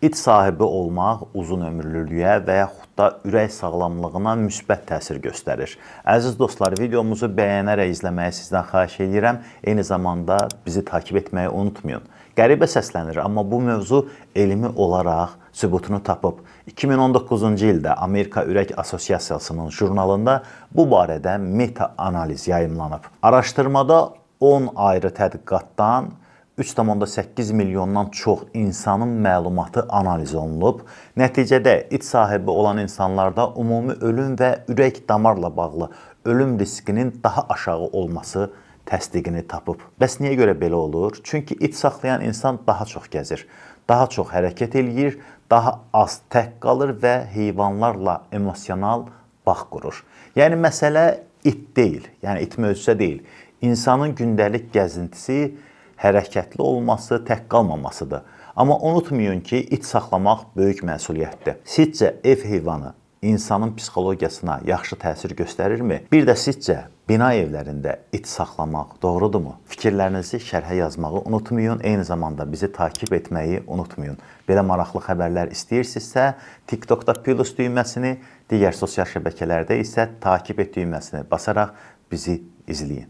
İt sahibi olmaq uzun ömürlülüyə və yaxud da ürək sağlamlığına müsbət təsir göstərir. Əziz dostlar, videomuzu bəyənərək izləməyi sizdən xahiş edirəm. Eyni zamanda bizi takib etməyi unutmayın. Qəribə səslənir, amma bu mövzu elmi olaraq sübutunu tapıb. 2019-cu ildə Amerika Ürək Assosiasiyasının jurnalında bu barədə meta-analiz yayımlanıb. Araşdırmada 10 ayrı tədqiqatdan 3,8 milyondan çox insanın məlumatı analiz olunub. Nəticədə it sahibi olan insanlarda ümumi ölüm və ürək damarla bağlı ölüm riskinin daha aşağı olması təsdiqini tapıb. Bəs niyə görə belə olur? Çünki it saxlayan insan daha çox gəzir, daha çox hərəkət eləyir, daha az tək qalır və heyvanlarla emosional bağ qurur. Yəni məsələ it deyil, yəni it mövzusu deyil. İnsanın gündəlik gəzintisi hərəkətli olması, tək qalmamasıdır. Amma unutmayın ki, it saxlamaq böyük məsuliyyətdir. Sizcə ev heyvanı insanın psixologiyasına yaxşı təsir göstərirmi? Bir də sizcə bina evlərində it saxlamaq doğrudurmu? Fikirlərinizi şərhə yazmağı unutmayın. Eyni zamanda bizi takib etməyi unutmayın. Belə maraqlı xəbərlər istəyirsinizsə, TikTokda plus düyməsini, digər sosial şəbəkələrdə isə takib et düyməsini basaraq bizi izləyin.